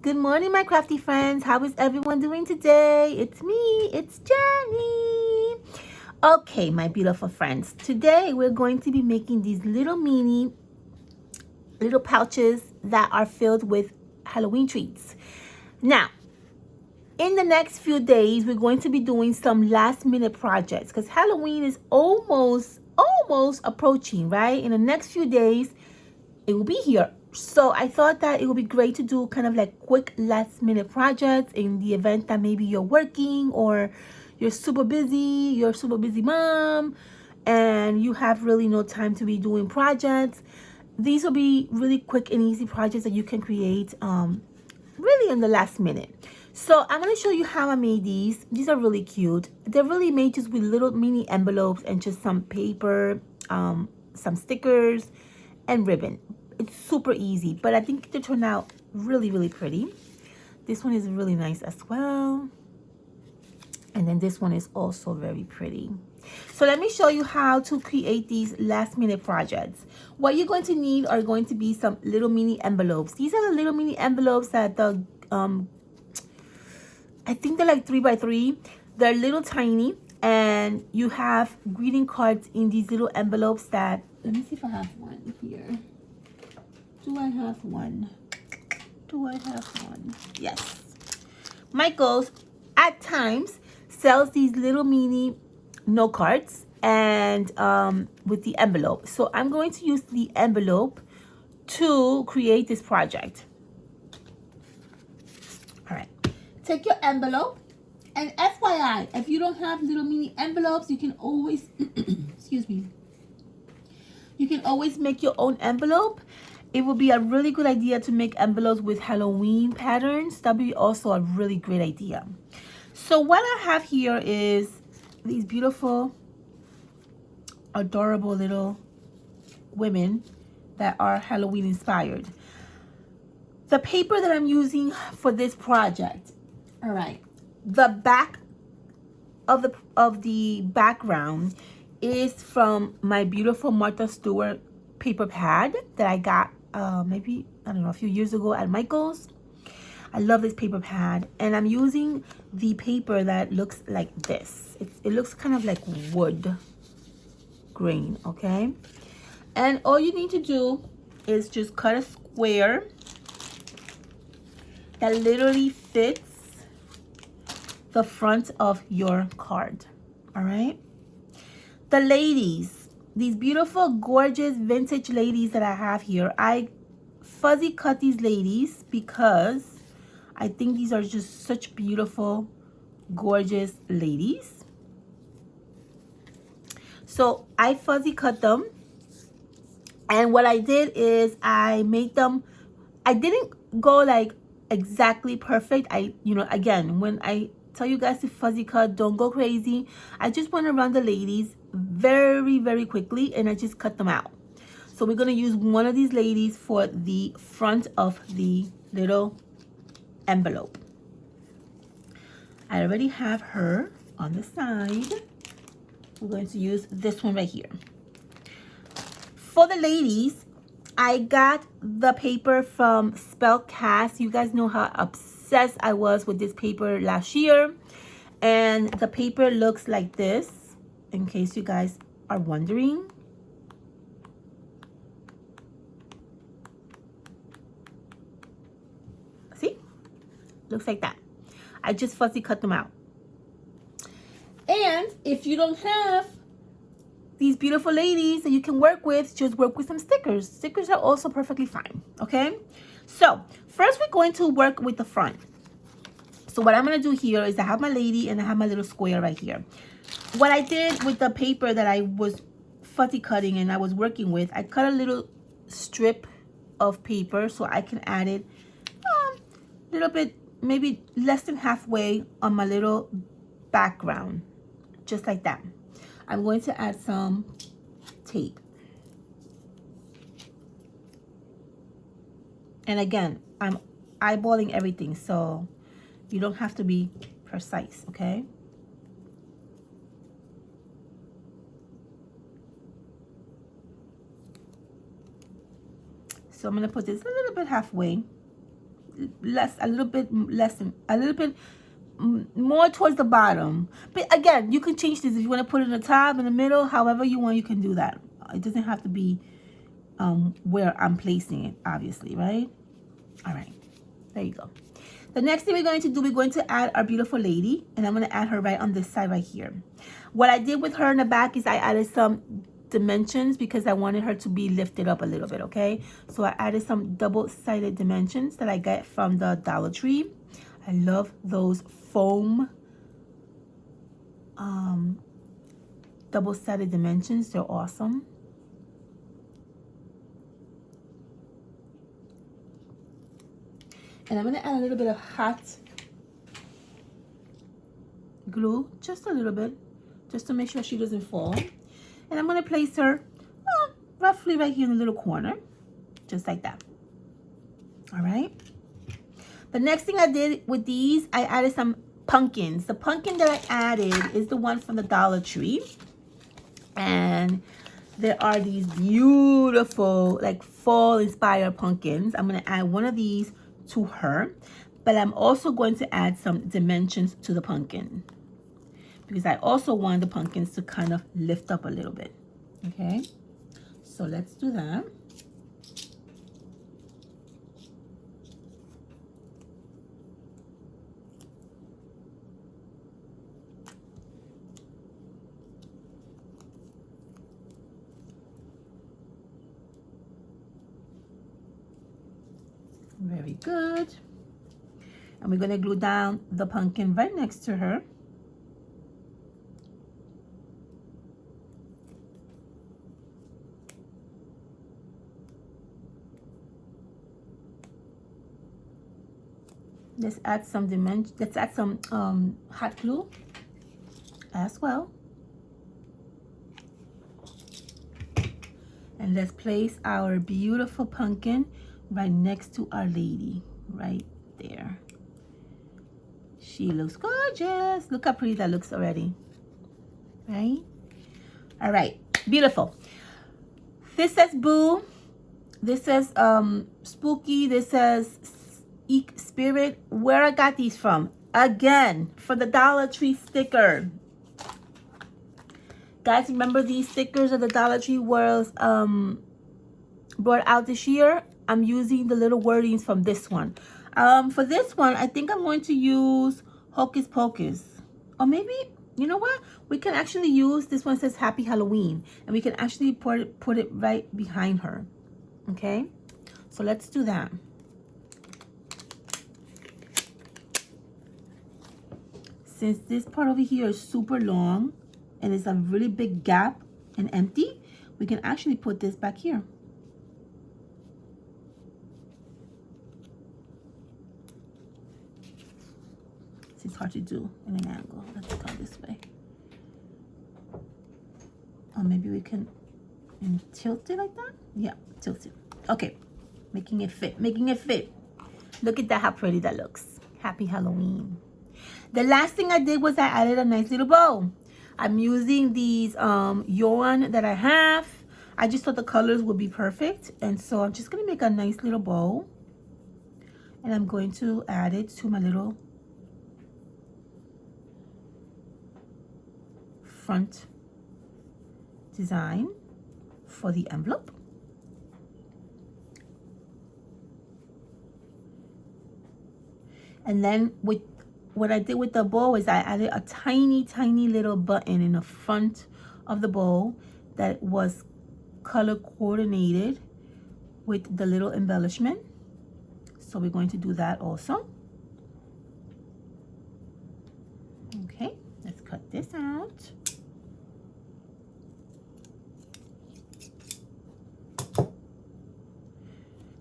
Good morning, my crafty friends. How is everyone doing today? It's me, it's Jenny. Okay, my beautiful friends. Today we're going to be making these little mini little pouches that are filled with Halloween treats. Now, in the next few days, we're going to be doing some last minute projects because Halloween is almost approaching, right? In the next few days, it will be here. So I thought that it would be great to do kind of like quick last minute projects in the event that maybe you're working or you're super busy mom, and you have really no time to be doing projects. These will be really quick and easy projects that you can create really in the last minute. So I'm going to show you how I made these. These are really cute. They're really made just with little mini envelopes and just some paper, some stickers, and ribbon. It's super easy, but I think they turn out really pretty. This one is really nice as well. And then this one is also very pretty. So let me show you how to create these last minute projects. What you're going to need are going to be some little mini envelopes. These are the little mini envelopes that the I think they're like 3x3. They're little tiny, and you have greeting cards in these little envelopes that, let me see if I have one here. Do I have one? Yes. Michael's at times sells these little mini note cards and with the envelope. So I'm going to use the envelope to create this project. All right. Take your envelope, and FYI, if you don't have little mini envelopes, you can always excuse me. You can always make your own envelope. It would be a really good idea to make envelopes with Halloween patterns. That'd be also a really great idea. So what I have here is these beautiful, adorable little women that are Halloween inspired. The paper that I'm using for this project, all right, the back of the background is from my beautiful Martha Stewart paper pad that I got maybe, I don't know, a few years ago at Michael's. I love this paper pad, and I'm using the paper that looks like this. It looks kind of like wood grain, okay? And all you need to do is just cut a square that literally fits the front of your card, all right? The ladies, these beautiful, gorgeous, vintage ladies that I have here, I fuzzy cut these ladies because I think these are just such beautiful, gorgeous ladies. So I fuzzy cut them. And what I did is I made them, I didn't go like exactly perfect. Again, when I tell you guys to fuzzy cut, don't go crazy. I just went around the ladies very quickly, and I just cut them out. So we're going to use one of these ladies for the front of the little envelope. I already have her on the side. We're going to use this one right here. For the ladies, I got the paper from Spellcast. You guys know how obsessed I was with this paper last year. And the paper looks like this, in case you guys are wondering. See? Looks like that. I just fuzzy cut them out. And if you don't have these beautiful ladies that you can work with, just work with some stickers. Stickers are also perfectly fine, okay? So first we're going to work with the front. So what I'm going to do here is I have my lady and I have my little square right here. What I did with the paper that I was fuzzy cutting and I was working with, I cut a little strip of paper so I can add it a little bit, maybe less than halfway on my little background, just like that. I'm going to add some tape. And again, I'm eyeballing everything, so you don't have to be precise, okay? So I'm going to put this a little bit halfway, a little bit more towards the bottom. But again, you can change this if you want to put it in the top, in the middle, however you want, you can do that. It doesn't have to be where I'm placing it, obviously, right? All right, there you go. The next thing we're going to do, we're going to add our beautiful lady, and I'm going to add her right on this side right here. What I did with her in the back is I added some dimensions because I wanted her to be lifted up a little bit, okay? So I added some double-sided dimensions that I got from the Dollar Tree. I love those foam double-sided dimensions. They're awesome. And I'm going to add a little bit of hot glue, just a little bit, just to make sure she doesn't fall. And I'm going to place her roughly right here in the little corner, just like that. All right. The next thing I did with these, I added some pumpkins. The pumpkin that I added is the one from the Dollar Tree. And there are these beautiful, like fall-inspired pumpkins. I'm going to add one of these to her. But I'm also going to add some dimensions to the pumpkin, because I also want the pumpkins to kind of lift up a little bit. Okay, so let's do that. Very good. And we're going to glue down the pumpkin right next to her. Let's add some dimension. Let's add some hot glue as well. And let's place our beautiful pumpkin right next to our lady, right there. She looks gorgeous. Look how pretty that looks already, right? All right, beautiful. This says Boo. This says Spooky. This says Eek Spirit. Where I got these from? Again, for the Dollar Tree sticker. Guys, remember these stickers that the Dollar Tree was brought out this year? I'm using the little wordings from this one. For this one, I think I'm going to use Hocus Pocus. Or maybe, you know what? We can actually use, this one says Happy Halloween. And we can actually put it right behind her. Okay? So let's do that. Since this part over here is super long and it's a really big gap and empty, we can actually put this back here. It's hard to do in an angle. Let's go this way. Or maybe we can tilt it like that. Yeah, tilt it. Okay, making it fit, making it fit. Look at that, how pretty that looks. Happy Halloween. The last thing I did was I added a nice little bow. I'm using these yarn that I have. I just thought the colors would be perfect. And so I'm just going to make a nice little bow. And I'm going to add it to my little front design for the envelope. And then with what I did with the bow is I added a tiny little button in the front of the bow that was color coordinated with the little embellishment. So we're going to do that also. Okay, let's cut this out.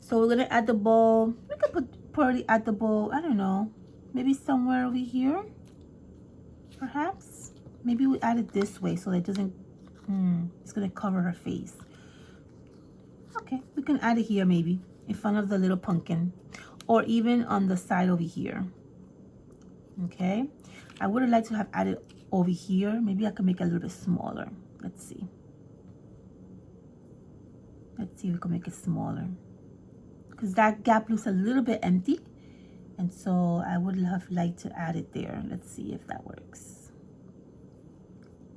So we're gonna add the bow. We could probably add the bow, I don't know, maybe somewhere over here, perhaps. Maybe we add it this way so that it doesn't, it's gonna cover her face. Okay, we can add it here maybe, in front of the little pumpkin, or even on the side over here. Okay, I would have liked to have added over here. Maybe I can make it a little bit smaller. Let's see. Let's see if we can make it smaller. Because that gap looks a little bit empty. And so I would have liked to add it there. Let's see if that works.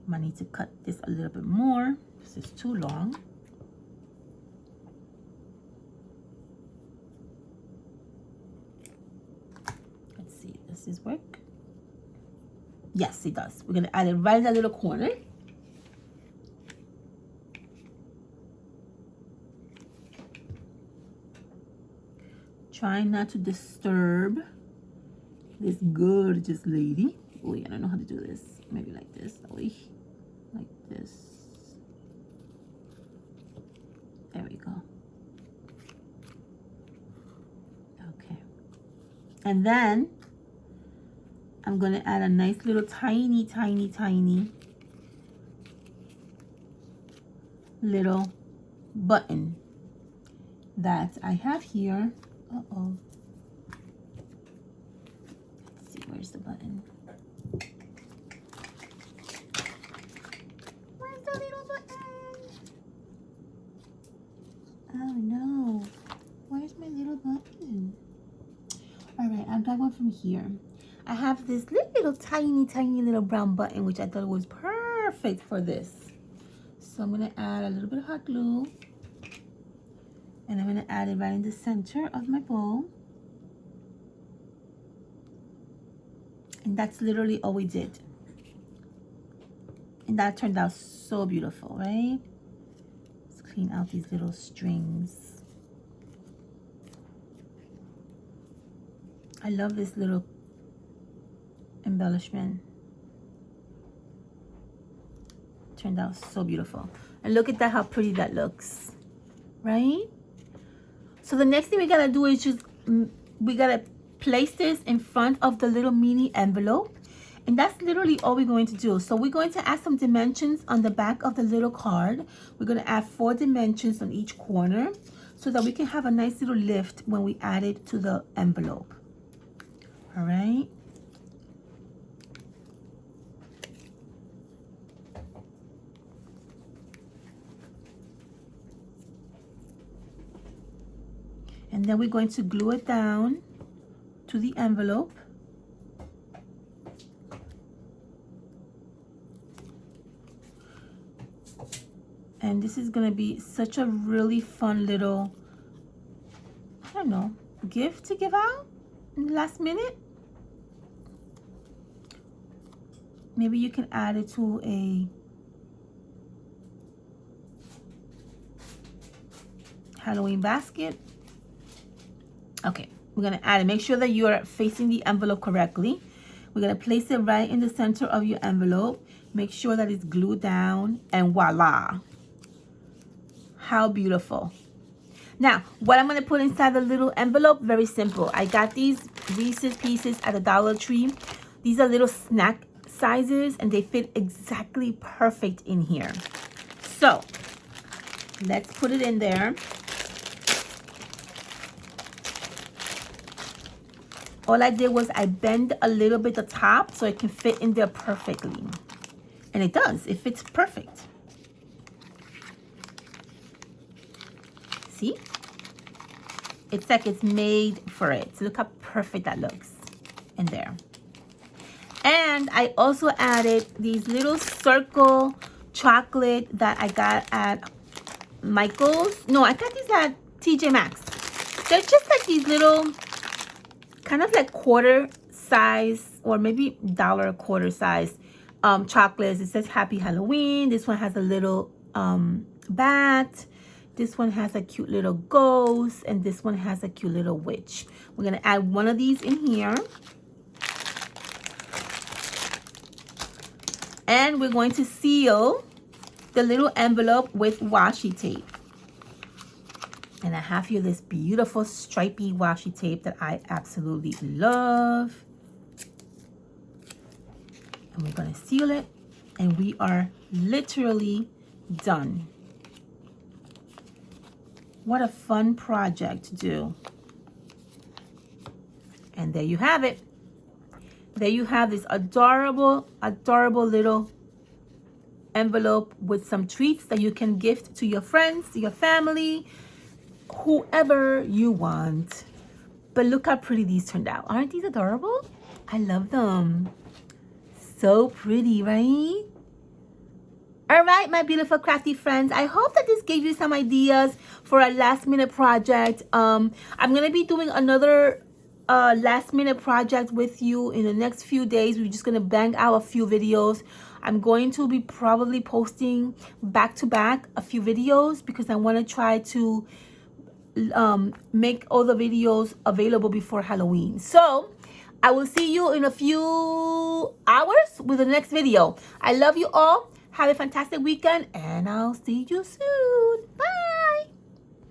I might need to cut this a little bit more. This is too long. Let's see, does this work? Yes, it does. We're gonna add it right in that little corner. Trying not to disturb this gorgeous lady. Oh, I don't know how to do this. Maybe like this. Oh, like this. There we go. Okay. And then I'm going to add a nice little tiny little button that I have here. Uh-oh. Let's see, where's the button? Where's the little button? Oh no. Where's my little button? Alright, I've got one from here. I have this little tiny little brown button, which I thought was perfect for this. So I'm going to add a little bit of hot glue. And I'm going to add it right in the center of my bowl. And that's literally all we did. And that turned out so beautiful, right? Let's clean out these little strings. I love this little embellishment. Turned out so beautiful. And look at that, how pretty that looks, right? So the next thing we gotta do is we gotta place this in front of the little mini envelope. And that's literally all we're going to do. So we're going to add some dimensions on the back of the little card. We're going to add 4 dimensions on each corner so that we can have a nice little lift when we add it to the envelope. All right. And then we're going to glue it down to the envelope. And this is going to be such a really fun little, I don't know, gift to give out in the last minute. Maybe you can add it to a Halloween basket. Okay, we're going to add it. Make sure that you are facing the envelope correctly. We're going to place it right in the center of your envelope. Make sure that it's glued down, and voila. How beautiful. Now, what I'm going to put inside the little envelope, very simple. I got these Reese's Pieces at the Dollar Tree. These are little snack sizes, and they fit exactly perfect in here. So, let's put it in there. All I did was I bend a little bit the top so it can fit in there perfectly. And it does. It fits perfect. See? It's like it's made for it. So look how perfect that looks in there. And I also added these little circle chocolate that I got at Michael's. No, I got these at TJ Maxx. They're just like these little, kind of like quarter size, or maybe $1 size chocolates. It says Happy Halloween. This one has a little bat. This one has a cute little ghost, and this one has a cute little witch. We're gonna add one of these in here. And we're going to seal the little envelope with washi tape. And I have here this beautiful stripy washi tape that I absolutely love. And we're going to seal it. And we are literally done. What a fun project to do. And there you have it. There you have this adorable, adorable little envelope with some treats that you can gift to your friends, to your family, whoever you want. But look how pretty these turned out. Aren't these adorable? I love them. So pretty, right? All right, my beautiful crafty friends. I hope that this gave you some ideas for a last minute project. I'm going to be doing another last minute project with you in the next few days. We're just going to bang out a few videos. I'm going to be probably posting back to back a few videos because I want to try to make all the videos available before Halloween. So I will see you in a few hours with the next video. I love you all. Have a fantastic weekend, and I'll see you soon. Bye.